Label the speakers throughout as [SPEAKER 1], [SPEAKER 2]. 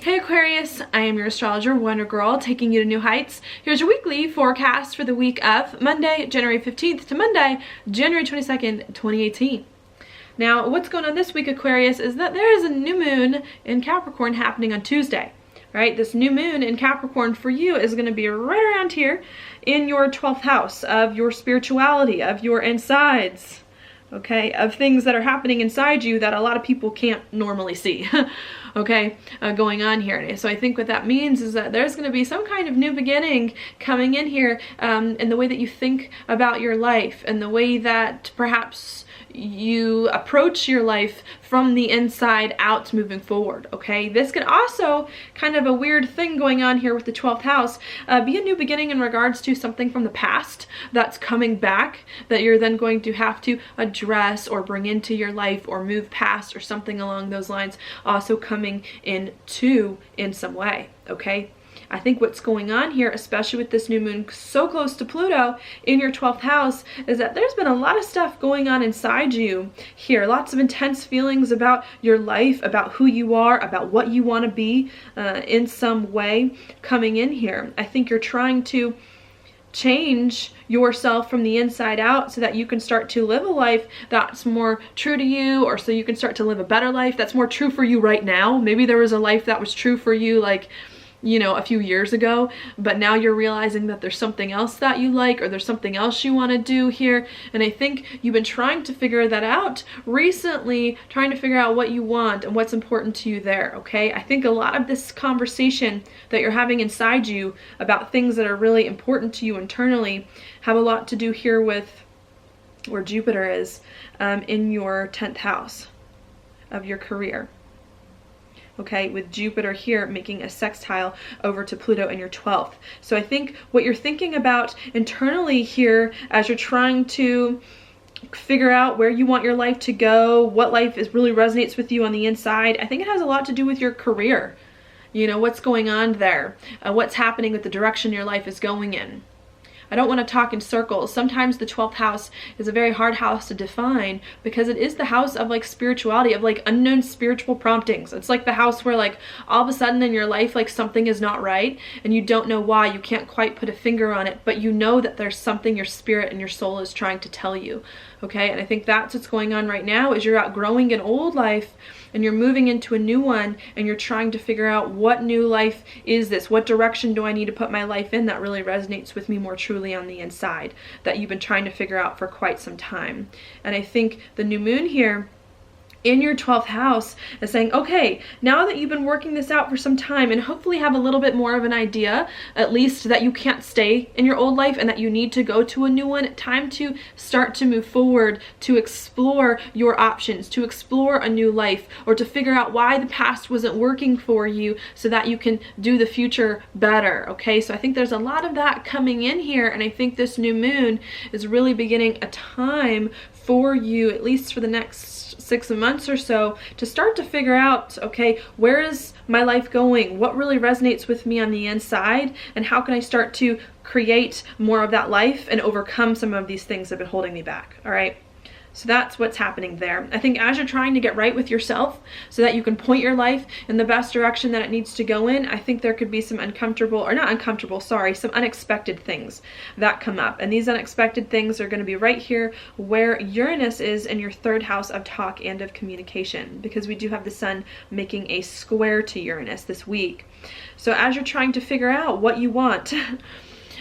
[SPEAKER 1] Hey Aquarius, I am your astrologer, Wonder Girl, taking you to new heights. Here's your weekly forecast for the week of Monday, January 15th to Monday, January 22nd, 2018. Now, what's going on this week, Aquarius, is that there is a new moon in Capricorn happening on Tuesday. Right? This new moon in Capricorn for you is going to be right around here in your 12th house of your spirituality, of your insides, okay, of things that are happening inside you that a lot of people can't normally see, okay, going on here. So I think what that means is that there's going to be some kind of new beginning coming in here in the way that you think about your life and the way that perhaps you approach your life from the inside out moving forward, okay? This could also, kind of a weird thing going on here with the 12th house, be a new beginning in regards to something from the past that's coming back that you're then going to have to address or bring into your life or move past or something along those lines also coming in some way, okay? I think what's going on here, especially with this new moon so close to Pluto in your 12th house, is that there's been a lot of stuff going on inside you here. Lots of intense feelings about your life, about who you are, about what you want to be in some way coming in here. I think you're trying to change yourself from the inside out so that you can start to live a life that's more true to you, or so you can start to live a better life that's more true for you right now. Maybe there was a life that was true for you like, you know, a few years ago, but now you're realizing that there's something else that you like, or there's something else you want to do here. And I think you've been trying to figure that out recently, trying to figure out what you want and what's important to you there, okay? I think a lot of this conversation that you're having inside you about things that are really important to you internally have a lot to do here with where Jupiter is in your 10th house of your career. Okay, with Jupiter here making a sextile over to Pluto in your 12th. So I think what you're thinking about internally here as you're trying to figure out where you want your life to go, what life really resonates with you on the inside, I think it has a lot to do with your career. You know, what's going on there, what's happening with the direction your life is going in. I don't want to talk in circles. Sometimes the 12th house is a very hard house to define because it is the house of like spirituality, of like unknown spiritual promptings. It's like the house where like all of a sudden in your life like something is not right and you don't know why. You can't quite put a finger on it, but you know that there's something your spirit and your soul is trying to tell you. Okay, and I think that's what's going on right now is you're outgrowing an old life and you're moving into a new one, and you're trying to figure out what new life is this? What direction do I need to put my life in that really resonates with me more truly on the inside, that you've been trying to figure out for quite some time. And I think the new moon here in your 12th house is saying, okay, now that you've been working this out for some time and hopefully have a little bit more of an idea, at least that you can't stay in your old life and that you need to go to a new one, time to start to move forward, to explore your options, to explore a new life, or to figure out why the past wasn't working for you so that you can do the future better, okay? So I think there's a lot of that coming in here, and I think this new moon is really beginning a time for you, at least for the next 6 months or so, to start to figure out, okay, where is my life going? What really resonates with me on the inside? And how can I start to create more of that life and overcome some of these things that have been holding me back, all right? So that's what's happening there. I think as you're trying to get right with yourself so that you can point your life in the best direction that it needs to go in, I think there could be some some unexpected things that come up. And these unexpected things are going to be right here where Uranus is in your 3rd house of talk and of communication, because we do have the sun making a square to Uranus this week. So as you're trying to figure out what you want,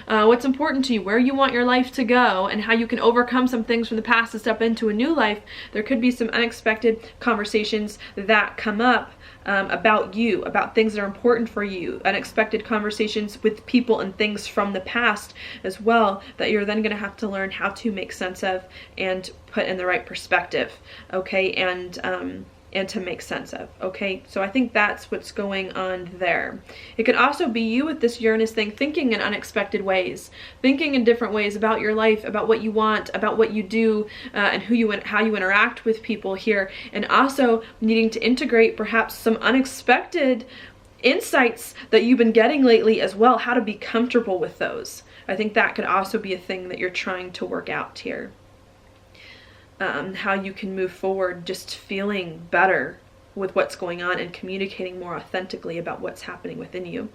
[SPEAKER 1] what's important to you, where you want your life to go, and how you can overcome some things from the past to step into a new life, there could be some unexpected conversations that come up about you, about things that are important for you, unexpected conversations with people and things from the past as well that you're then going to have to learn how to make sense of and put in the right perspective, okay, and to make sense of, okay? So I think that's what's going on there. It could also be you with this Uranus thing thinking in unexpected ways, thinking in different ways about your life, about what you want, about what you do, and how you interact with people here, and also needing to integrate perhaps some unexpected insights that you've been getting lately as well, how to be comfortable with those. I think that could also be a thing that you're trying to work out here. How you can move forward just feeling better with what's going on and communicating more authentically about what's happening within you.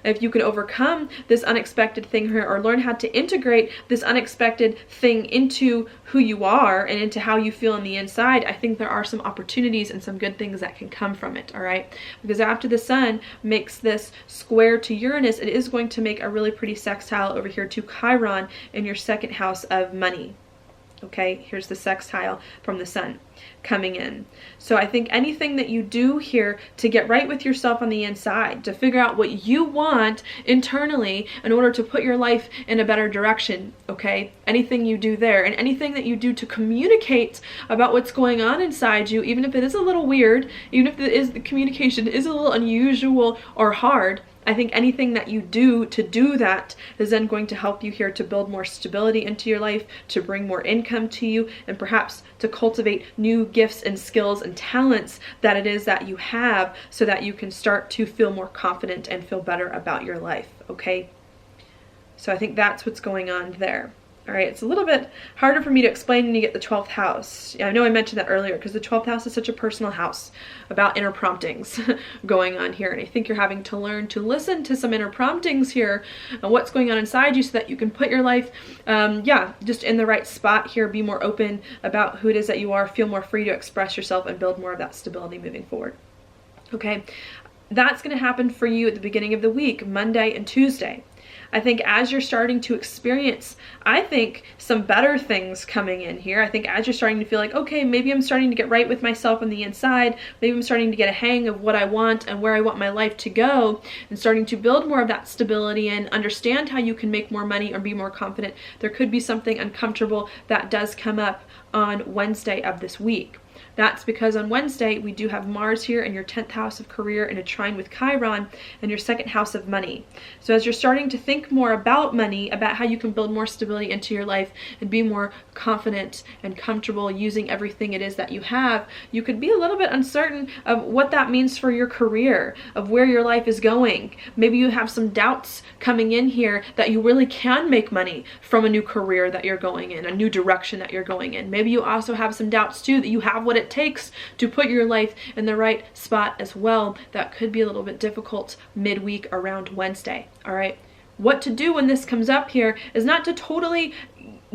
[SPEAKER 1] If you can overcome this unexpected thing here, or learn how to integrate this unexpected thing into who you are and into how you feel on the inside, I think there are some opportunities and some good things that can come from it, all right? Because after the sun makes this square to Uranus, it is going to make a really pretty sextile over here to Chiron in your second house of money. Okay, here's the sextile from the sun coming in. So I think anything that you do here to get right with yourself on the inside, to figure out what you want internally in order to put your life in a better direction, okay? Anything you do there, and anything that you do to communicate about what's going on inside you, even if it is a little weird, even if the communication is a little unusual or hard, I think anything that you do to do that is then going to help you here to build more stability into your life, to bring more income to you, and perhaps to cultivate new gifts and skills and talents that it is that you have, so that you can start to feel more confident and feel better about your life, okay? So I think that's what's going on there. All right, it's a little bit harder for me to explain when you get the 12th house. I know I mentioned that earlier because the 12th house is such a personal house about inner promptings going on here. And I think you're having to learn to listen to some inner promptings here and what's going on inside you, so that you can put your life, just in the right spot here, be more open about who it is that you are, feel more free to express yourself, and build more of that stability moving forward. Okay, that's going to happen for you at the beginning of the week, Monday and Tuesday. I think as you're starting to experience, I think, some better things coming in here, I think as you're starting to feel like, okay, maybe I'm starting to get right with myself on the inside, maybe I'm starting to get a hang of what I want and where I want my life to go, and starting to build more of that stability and understand how you can make more money or be more confident, there could be something uncomfortable that does come up on Wednesday of this week. That's because on Wednesday, we do have Mars here in your 10th house of career in a trine with Chiron in your second house of money. So as you're starting to think more about money, about how you can build more stability into your life and be more confident and comfortable using everything it is that you have, you could be a little bit uncertain of what that means for your career, of where your life is going. Maybe you have some doubts coming in here that you really can make money from a new career that you're going in, a new direction that you're going in. Maybe you also have some doubts too that you have what it takes to put your life in the right spot as well. That could be a little bit difficult midweek around Wednesday. All right, what to do when this comes up here is not to totally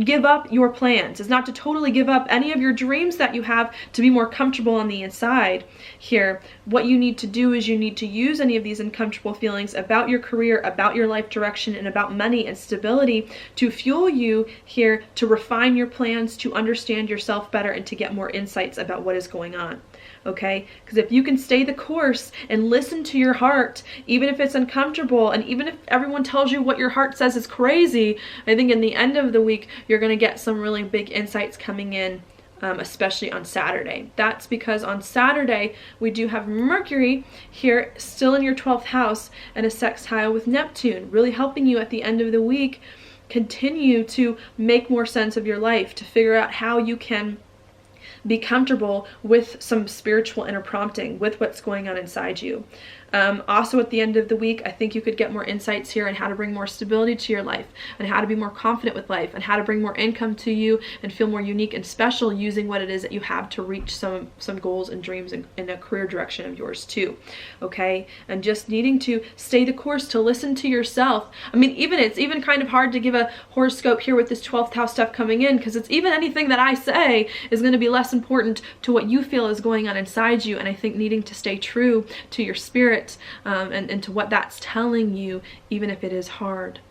[SPEAKER 1] give up your plans, is not to totally give up any of your dreams that you have to be more comfortable on the inside here. What you need to do is you need to use any of these uncomfortable feelings about your career, about your life direction, and about money and stability to fuel you here to refine your plans, to understand yourself better, and to get more insights about what is going on. Okay, because if you can stay the course and listen to your heart, even if it's uncomfortable, and even if everyone tells you what your heart says is crazy, I think in the end of the week, you're going to get some really big insights coming in, especially on Saturday. That's because on Saturday, we do have Mercury here still in your 12th house and a sextile with Neptune, really helping you at the end of the week continue to make more sense of your life, to figure out how you can be comfortable with some spiritual inner prompting, with what's going on inside you. Also at the end of the week, I think you could get more insights here on how to bring more stability to your life, and how to be more confident with life, and how to bring more income to you and feel more unique and special using what it is that you have to reach some goals and dreams in a career direction of yours too. Okay, and just needing to stay the course, to listen to yourself. I mean, it's even kind of hard to give a horoscope here with this 12th house stuff coming in, because it's even anything that I say is going to be less important to what you feel is going on inside you. And I think needing to stay true to your spirit, and to what that's telling you, even if it is hard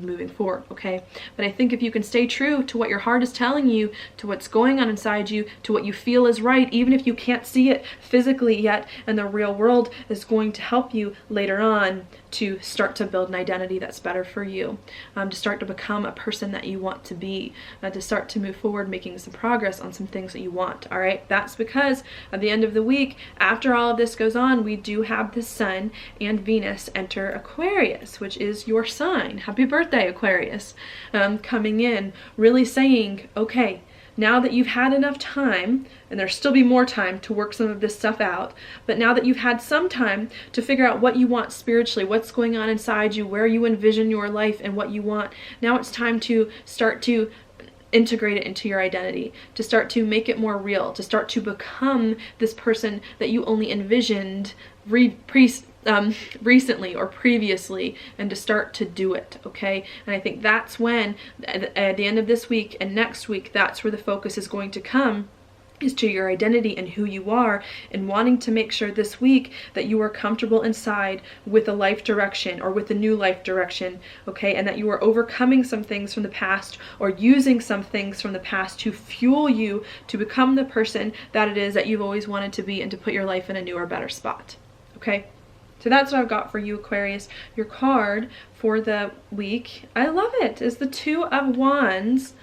[SPEAKER 1] moving forward, okay? But I think if you can stay true to what your heart is telling you, to what's going on inside you, to what you feel is right, even if you can't see it physically yet in the real world, is going to help you later on to start to build an identity that's better for you, to start to become a person that you want to be, to start to move forward, making some progress on some things that you want. All right, that's because at the end of the week, after all of this goes on, we do have the Sun and Venus enter Aquarius, which is your sign. Happy birthday, Aquarius, coming in, really saying, okay, now that you've had enough time, and there'll still be more time to work some of this stuff out, but now that you've had some time to figure out what you want spiritually, what's going on inside you, where you envision your life and what you want, now it's time to start to integrate it into your identity, to start to make it more real, to start to become this person that you only envisioned recently or previously, and to start to do it, okay? And I think that's when, at the end of this week and next week, that's where the focus is going to come, is to your identity and who you are, and wanting to make sure this week that you are comfortable inside with a life direction or with a new life direction, okay? And that you are overcoming some things from the past or using some things from the past to fuel you to become the person that it is that you've always wanted to be, and to put your life in a newer, better spot, okay? So that's what I've got for you, Aquarius. Your card for the week, I love it, is the Two of Wands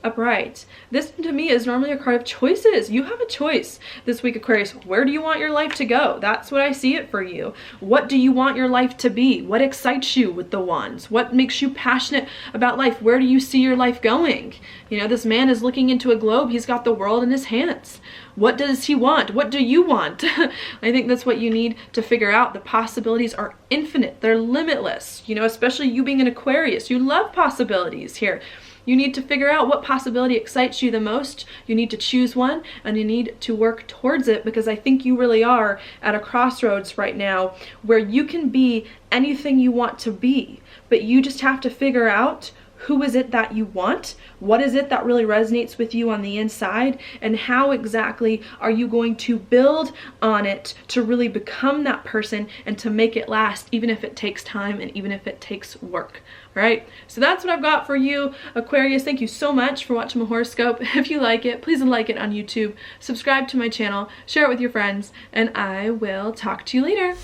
[SPEAKER 1] upright. This to me is normally a card of choices. You have a choice this week, Aquarius. Where do you want your life to go? That's what I see it for you. What do you want your life to be? What excites you with the wands? What makes you passionate about life? Where do you see your life going? You know, this man is looking into a globe. He's got the world in his hands. What does he want? What do you want? I think that's what you need to figure out. The possibilities are infinite. They're limitless. You know, especially you being an Aquarius. You love possibilities here. You need to figure out what possibility excites you the most. You need to choose one, and you need to work towards it, because I think you really are at a crossroads right now where you can be anything you want to be, but you just have to figure out who is it that you want, what is it that really resonates with you on the inside, and how exactly are you going to build on it to really become that person and to make it last, even if it takes time and even if it takes work. All right, so that's what I've got for you, Aquarius. Thank you so much for watching my horoscope. If you like it, please like it on YouTube, subscribe to my channel, share it with your friends, and I will talk to you later.